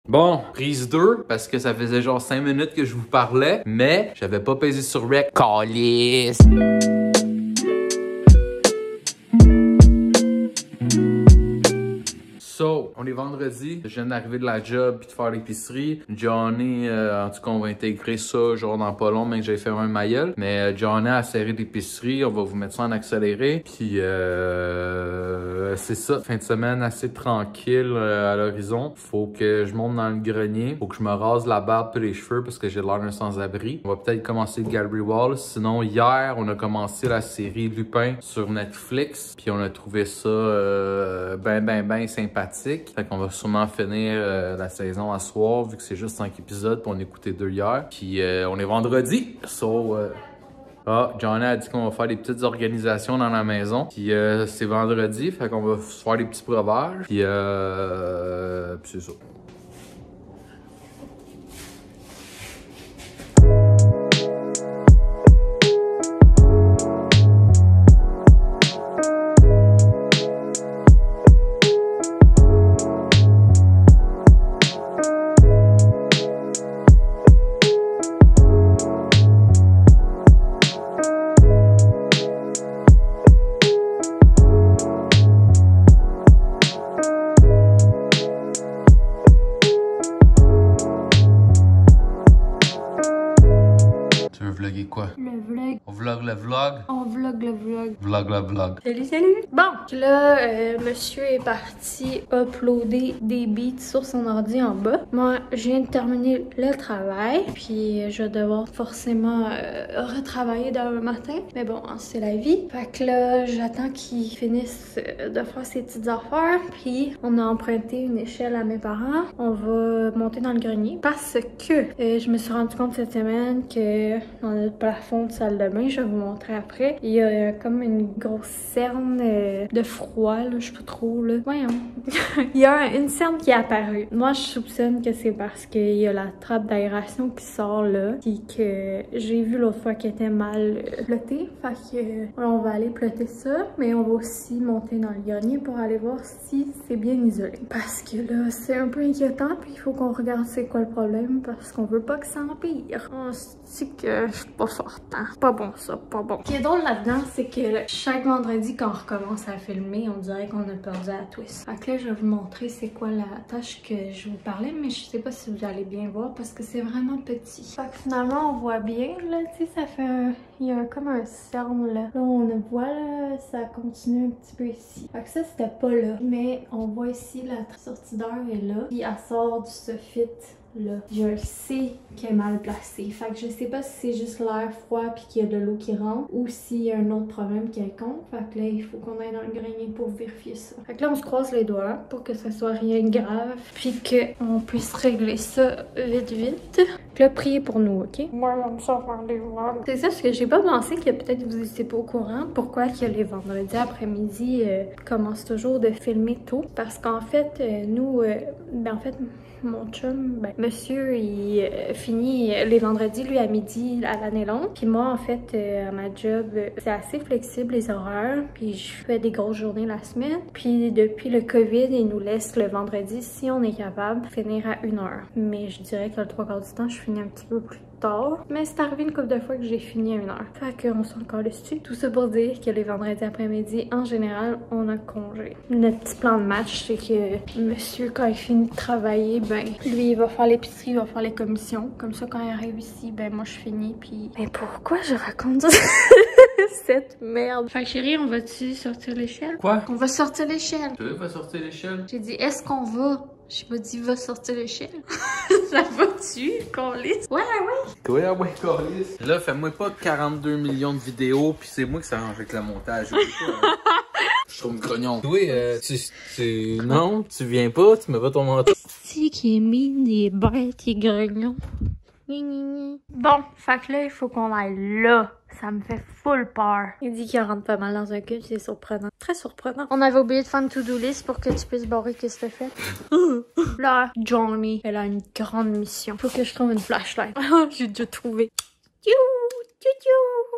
Bon, prise 2, parce que ça faisait genre 5 minutes que je vous parlais, mais j'avais pas pesé sur rec. Calice! So, on est vendredi, je viens d'arriver de la job puis de faire l'épicerie. Johnny, en tout cas, on va intégrer ça genre dans pas long, mais que j'ai fait un mailleul. Mais Johnny a serré l'épicerie, on va vous mettre ça en accéléré. Puis c'est ça, fin de semaine assez tranquille à l'horizon. Faut que je monte dans le grenier, faut que je me rase la barbe et les cheveux parce que j'ai l'air d'un sans-abri. On va peut-être commencer le Gallery Wall. Sinon, hier, on a commencé la série Lupin sur Netflix. Puis on a trouvé ça ben sympathique. Fait qu'on va sûrement finir la saison à soir, vu que c'est juste 5 épisodes, puis on a écouté 2 hier. Puis on est vendredi, Johnny a dit qu'on va faire des petites organisations dans la maison. Puis c'est vendredi, fait qu'on va se faire des petits breuvages. Puis c'est ça. Quoi? Le vlog. On vlog le vlog? On vlog le vlog. Vlog le vlog. Salut! Bon, là, monsieur est parti uploader des beats sur son ordi en bas. Moi, je viens de terminer le travail, puis je vais devoir forcément retravailler demain matin. Mais bon, c'est la vie. Fait que là, j'attends qu'il finisse de faire ses petites affaires, puis on a emprunté une échelle à mes parents. On va monter dans le grenier parce que je me suis rendu compte cette semaine que dans notre plafond de salle de bain, je vais vous montrer après, il y a comme une grosse cerne de froid, là, je sais pas trop, là. Voyons. Il y a une cerne qui est apparue. Moi, je soupçonne que c'est parce qu'il y a la trappe d'aération qui sort là, puis que j'ai vu l'autre fois qu'elle était mal plottée. Fait que on va aller plotter ça, mais on va aussi monter dans le grenier pour aller voir si c'est bien isolé. Parce que là, c'est un peu inquiétant, puis il faut qu'on regarde c'est quoi le problème, parce qu'on veut pas que ça empire. On se dit que je suis pas forte, hein. Pas bon ça, pas bon. Ce qui est drôle là-dedans, c'est que chaque vendredi quand on recommence à filmer, on dirait qu'on a perdu la twist. Fait que là, je vais vous montrer c'est quoi la tâche que je vous parlais, mais je sais pas si vous allez bien voir parce que c'est vraiment petit. Fait que finalement, on voit bien, là, tu sais, ça fait un... Il y a comme un cerne là. Là, on le voit, là, ça continue un petit peu ici. Fait que ça, c'était pas là. Mais on voit ici, la sortie d'air est là. Puis elle sort du soffit. Là. Je sais qu'elle est mal placée. Fait que je sais pas si c'est juste l'air froid puis qu'il y a de l'eau qui rentre ou s'il y a un autre problème quelconque. Fait que là, il faut qu'on aille dans le grenier pour vérifier ça. Fait que là, on se croise les doigts pour que ça soit rien de grave puis qu'on puisse régler ça vite. Donc là, priez pour nous, ok? Moi, j'aime ça faire des vlogs. C'est ça, parce que j'ai pas pensé que peut-être vous étiez pas au courant. Pourquoi que les vendredis après-midi commencent toujours de filmer tôt? Parce qu'en fait, nous, mon chum, monsieur, il finit les vendredis, lui, à midi à l'année longue. Puis moi, en fait, à ma job, c'est assez flexible les horaires. Puis je fais des grosses journées la semaine. Puis depuis le COVID, il nous laisse le vendredi, si on est capable, finir à 1h. Mais je dirais que le 3/4 du temps, je finis un petit peu plus tard. Mais c'est arrivé une couple de fois que j'ai fini à 1h. Fait qu'on s'en encore dessus. Tout ça pour dire que les vendredis après-midi, en général, on a congé. Notre petit plan de match, c'est que monsieur, quand il finit de travailler, lui, il va faire l'épicerie, il va faire les commissions. Comme ça, quand il arrive ici, moi, je finis, puis... Mais pourquoi je raconte cette merde? Fait que chérie, on va-tu sortir l'échelle? Quoi? On va sortir l'échelle. Tu veux pas sortir l'échelle? J'ai dit, est-ce qu'on va? J'ai pas dit, va sortir l'échelle. Ça va-tu, Calice? Ouais. Ouais, Calice. Là, fais-moi pas 42 millions de vidéos, puis c'est moi qui s'arrange avec le montage. Je trouve grognon. Oui, non, tu viens pas, tu mets pas ton manteau. C'est qui est mis des bêtes et grognon. Bon, fait que là, il faut qu'on aille là. Ça me fait full peur. Il dit qu'il rentre pas mal dans un cube, c'est surprenant. Très surprenant. On avait oublié de faire une to-do list pour que tu puisses barrer qu'est-ce que t'as fait. Là, Johnny, elle a une grande mission. Faut que je trouve une flashlight. J'ai déjà trouvé.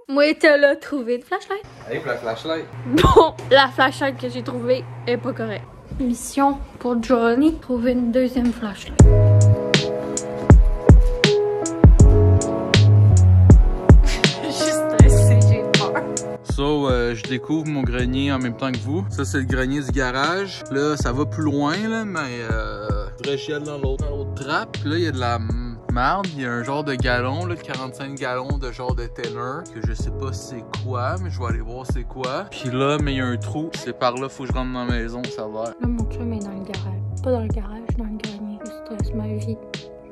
Moi, t'as là trouvé une flashlight. Hey, la flashlight. Bon, la flashlight que j'ai trouvée est pas correcte. Mission pour Johnny, trouver une deuxième flashlight. So, je découvre mon grenier en même temps que vous. Ça, c'est le grenier du garage. Là, ça va plus loin, là, mais faudrait chier dans l'autre trappe. Puis là, il y a de la marde. Il y a un genre de gallon, là, de 45 gallons de genre de teneur, que je sais pas c'est quoi, mais je vais aller voir c'est quoi. Puis là, mais il y a un trou. C'est par là, faut que je rentre dans la maison, ça a l'air. Là, mon chum est dans le garage. Pas dans le garage, dans le grenier. Je stresse ma vie.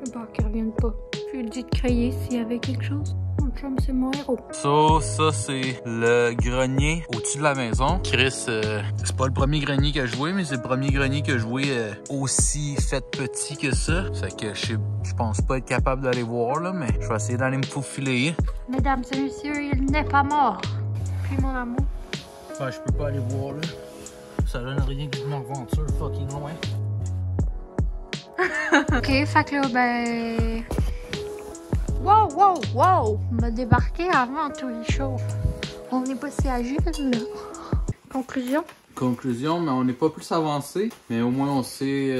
J'ai peur qu'il revienne pas. Je lui ai dit de crier s'il y avait quelque chose. Mon chum, c'est mon héros. So, ça, c'est le grenier au-dessus de la maison. Chris, c'est pas le premier grenier que je jouais, mais c'est le premier grenier que je jouais aussi fait petit que ça. Fait que je pense pas être capable d'aller voir, là, mais je vais essayer d'aller me faufiler. Mesdames et messieurs, il n'est pas mort. Puis mon amour. Enfin, je peux pas aller voir, là. Ça donne rien que de m'aventure fucking loin. Ok, fait que là, ben... Wow! On m'a débarqué avant tous les shows. On n'est pas si agile, là. Conclusion, mais on n'est pas plus avancé, mais au moins on sait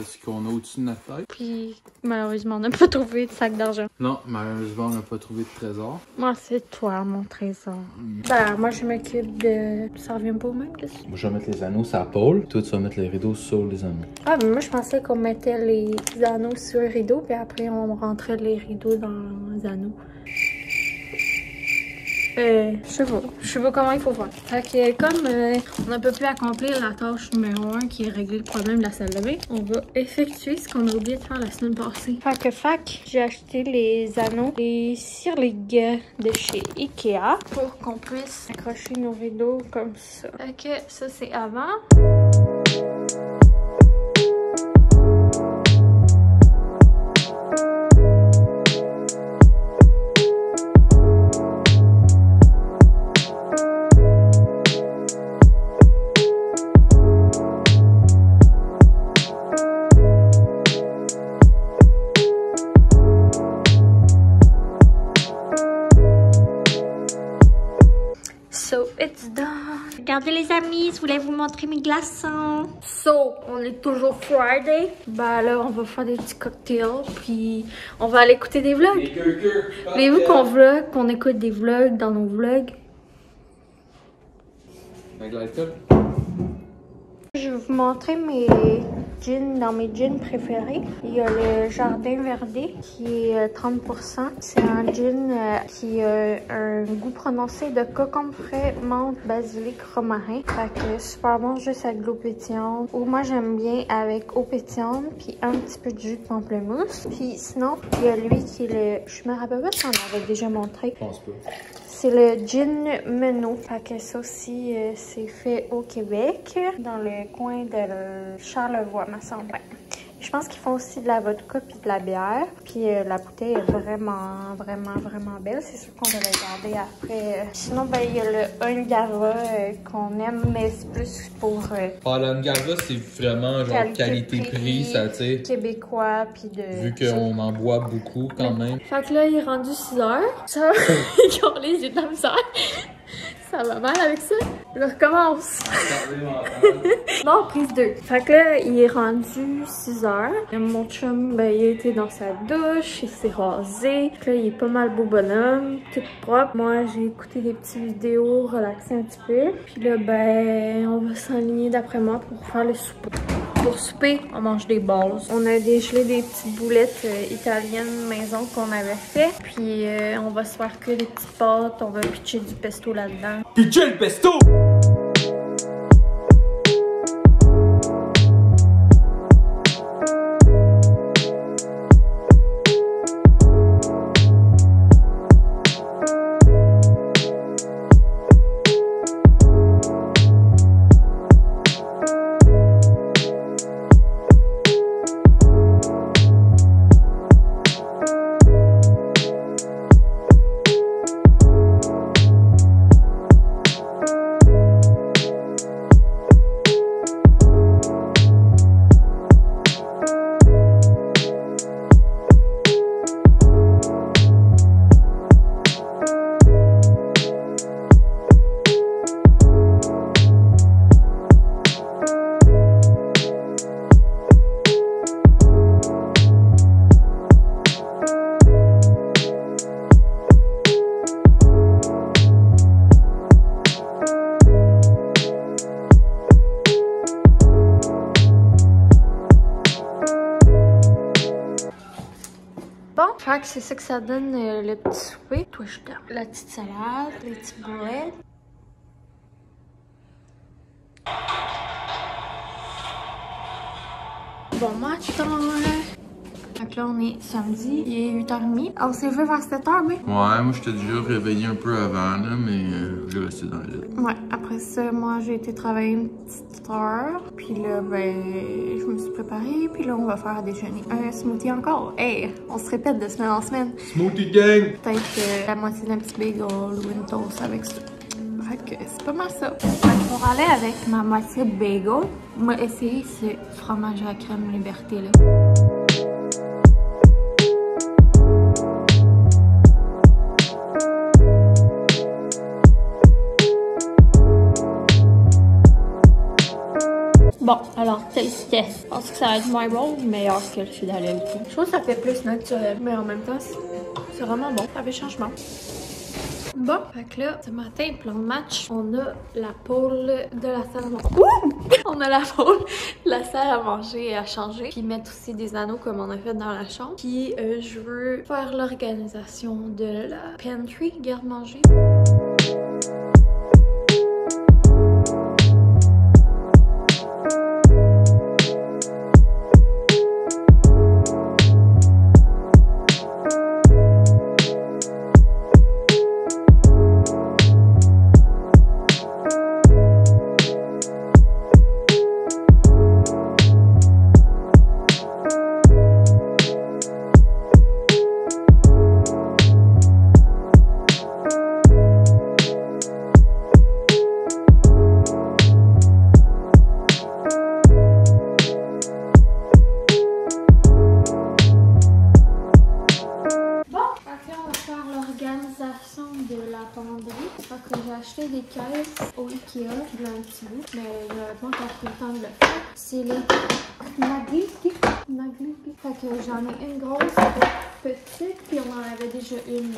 ce qu'on a au-dessus de notre tête. Puis, malheureusement, on n'a pas trouvé de sac d'argent. Non, malheureusement, on n'a pas trouvé de trésor. Moi, c'est toi, mon trésor. Ben, moi, je m'occupe de... Ça revient pas au même, qu'est-ce que... Moi, je vais mettre les anneaux sur la pôle. Toi, tu vas mettre les rideaux sur les anneaux. Ah, mais moi, je pensais qu'on mettait les anneaux sur les rideaux, puis après, on rentrait les rideaux dans les anneaux. Je sais pas comment il faut faire. Fait que comme on ne peut plus accomplir la tâche numéro 1 qui est régler le problème de la salle de bain, on va effectuer ce qu'on a oublié de faire la semaine passée. J'ai acheté les anneaux, les cirligues de chez Ikea pour qu'on puisse accrocher nos rideaux comme ça. Fait que ça c'est avant. So, it's done. Regardez les amis, je voulais vous montrer mes glaçons. So, on est toujours Friday. Ben là, on va faire des petits cocktails, puis on va aller écouter des vlogs. Voulez-vous qu'on vlog, qu'on écoute des vlogs dans nos vlogs? Avec l'alcool? Je vais vous montrer mes jeans, dans mes jeans préférés. Il y a le Jardin Verdé qui est 30%. C'est un jean qui a un goût prononcé de cocombe frais, menthe, basilic, romarin. Fait que super bon juste avec de l'eau pétillante. Ou moi j'aime bien avec eau pétillante puis un petit peu de jus de pamplemousse. Puis sinon, il y a lui qui est le... Je me rappelle pas si on l'avait déjà montré. Je pense pas. C'est le gin Menot. Fait que ça aussi, c'est fait au Québec, dans le coin de Charlevoix, me semble. Je pense qu'ils font aussi de la vodka puis de la bière. Puis la bouteille est vraiment belle. C'est sûr qu'on va le garder après. Sinon, ben il y a le Ungava qu'on aime, mais c'est plus pour... le Ungava, c'est vraiment genre qualité-prix, ça, tu sais. Québécois, puis de... Vu qu'on en boit beaucoup quand même. Fait que là, il est rendu 6 heures. Ça, regardez, j'ai de la misère. Ça va mal avec ça. Je recommence. Bon, prise 2. Fait que là, il est rendu 6 heures. Mon chum, ben, il a été dans sa douche, il s'est rasé. Là, il est pas mal beau bonhomme, tout propre. Moi, j'ai écouté des petites vidéos, relaxé un petit peu. Puis là, ben, on va s'enligner d'après moi pour faire le souper. Pour souper, on mange des balls. On a dégelé des petites boulettes italiennes maison qu'on avait fait. Puis on va se faire cuire des petites pâtes. On va pitcher du pesto là-dedans. Pitcher le pesto! Bon, fait que c'est ça que ça donne le petit souper. Toi, je t'aime. La petite salade, les petits boulets. Bon match, donc là, on est samedi, il est 8h30. On s'est levé vers 7h, mais... Ouais, moi, j'étais déjà réveillé un peu avant, là, mais j'ai resté dans le lit. Ouais, après ça, moi, j'ai été travailler une petite heure. Puis là, ben, je me suis préparée. Puis là, on va faire à déjeuner. Un smoothie encore. Hey, on se répète de semaine en semaine. Smoothie gang! Peut-être la moitié d'un petit bagel ou une toast avec ça. Fait que c'est pas mal ça. Pour aller avec ma moitié de bagel, on va essayer ce fromage à crème Liberté, là. Bon, alors, taste test. Je pense que ça va être moins bon ou meilleur que le Philadelphie. Je trouve que ça fait plus naturel, mais en même temps, c'est vraiment bon. Ça fait changement. Bon, fait que là, ce matin, plan de match, on a la pôle de la salle à manger. Ouh! On a la pôle de la salle à manger et à changer. Puis mettre aussi des anneaux comme on a fait dans la chambre. Puis je veux faire l'organisation de la pantry, garde-manger. De la penderie. Fait que j'ai acheté des caisses au Ikea, puis un petit bout, mais j'avais pas encore pris le temps de le faire. C'est le Nagliski. Fait que j'en ai une grosse, petite, puis on en avait déjà une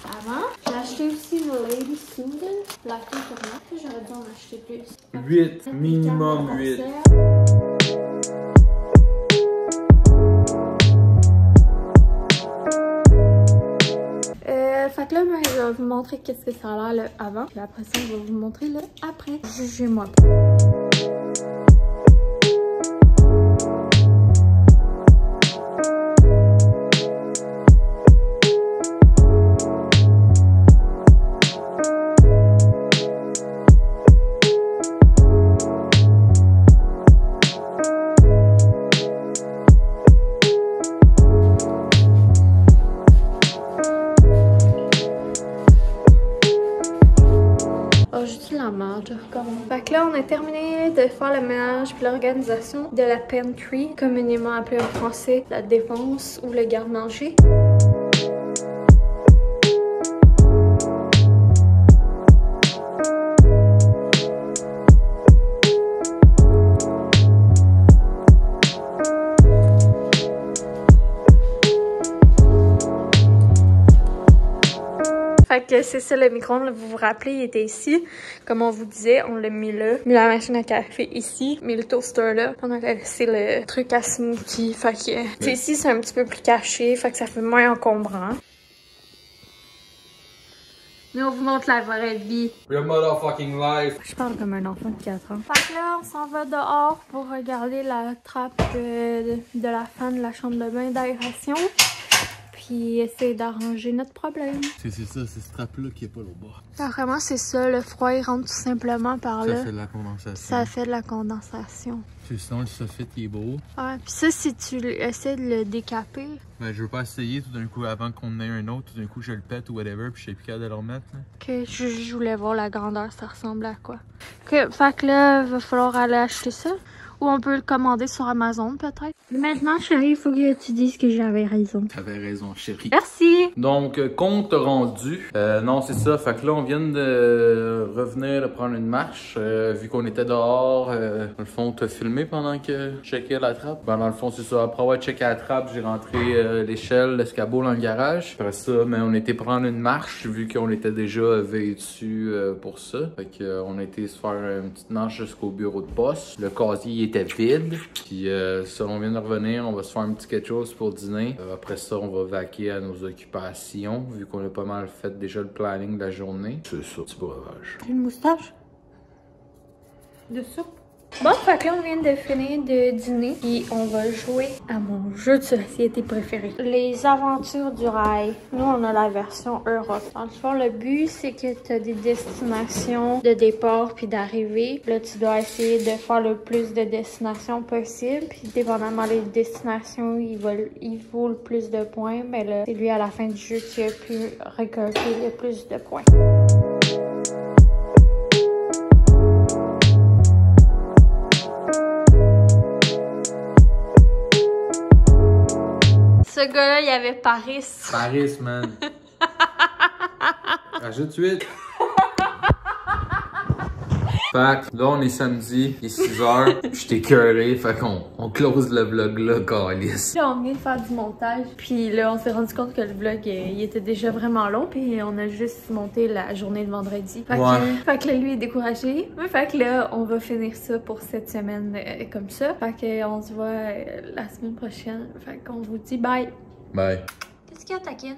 avant. J'ai acheté aussi une Lady Susan, la tomate. J'aurais dû en acheter plus. 8, minimum 8. Fait que là, ben, je vais vous montrer qu'est-ce que ça a l'air avant. Puis après ça, je vais vous montrer le après. Jugez-moi. Fait que là, on a terminé de faire le ménage puis l'organisation de la pantry, communément appelée en français la défense ou le garde-manger. Fait que c'est ça le micro-ondes, vous vous rappelez, il était ici. Comme on vous disait, on l'a mis là. Mis la machine à café ici, mis le toaster là. On a laissé le truc à smoothie. Fait que ici c'est un petit peu plus caché, fait que ça fait moins encombrant. Nous on vous montre la vraie vie. Real motherfucking life. Je parle comme un enfant de 4 ans. Fait que là on s'en va dehors pour regarder la trappe de la fan de la chambre de bain d'aération. Puis essayer d'arranger notre problème. C'est ça, c'est ce trappe-là qui est pas au bord. Vraiment, c'est ça, le froid il rentre tout simplement par là. Ça fait de la condensation. Ça fait de la condensation. Puis sinon, le soffit il est beau. Ouais, puis ça, si tu essaies de le décaper. Ben, je veux pas essayer tout d'un coup avant qu'on en ait un autre. Tout d'un coup, je le pète ou whatever, puis je sais plus capable de le remettre. Là. Ok, je voulais voir la grandeur, ça ressemble à quoi. Ok, fait que là, il va falloir aller acheter ça. Ou on peut le commander sur Amazon, peut-être. Maintenant, chérie, il faut que tu dises que j'avais raison. T'avais raison, chérie. Merci! Donc, compte rendu. Non, c'est ça. Fait que là, on vient de revenir de prendre une marche. Vu qu'on était dehors, dans le fond, t'as filmé pendant que je checkais la trappe. Ben, dans le fond, c'est ça. Après avoir checké la trappe, j'ai rentré l'échelle, l'escabeau dans le garage. Après ça, mais on était prendre une marche, vu qu'on était déjà vêtus pour ça. Fait que on a été se faire une petite marche jusqu'au bureau de poste. Le casier était vide. Puis ça, on vient de revenir, on va se faire un petit quelque chose pour dîner. Après ça, on va vaquer à nos occupations, vu qu'on a pas mal fait déjà le planning de la journée. C'est ça, petit breuvage. Une moustache de soupe. Bon, fait que là, on vient de finir de dîner et on va jouer à mon jeu de société préféré. Les aventures du rail. Nous, on a la version Europe. Dans le fond, le but, c'est que tu as des destinations de départ puis d'arrivée. Là, tu dois essayer de faire le plus de destinations possible. Puis, dépendamment des destinations, il vaut le plus de points. Mais là, c'est lui, à la fin du jeu, qui a pu récolter le plus de points. Ce gars-là, il y avait Paris. Paris, man. Rajoute 8. Fait que là, on est samedi, il est 6h. J'étais écœuré, fait qu'on close le vlog là, câlisse. Là, on vient de faire du montage, puis là, on s'est rendu compte que le vlog, il était déjà vraiment long, puis on a juste monté la journée de vendredi. Fait que là, lui est découragé. Mais fait que là, on va finir ça pour cette semaine comme ça. Fait que on se voit la semaine prochaine. Fait qu'on vous dit bye. Bye. Qu'est-ce qu'il y a, Taquine?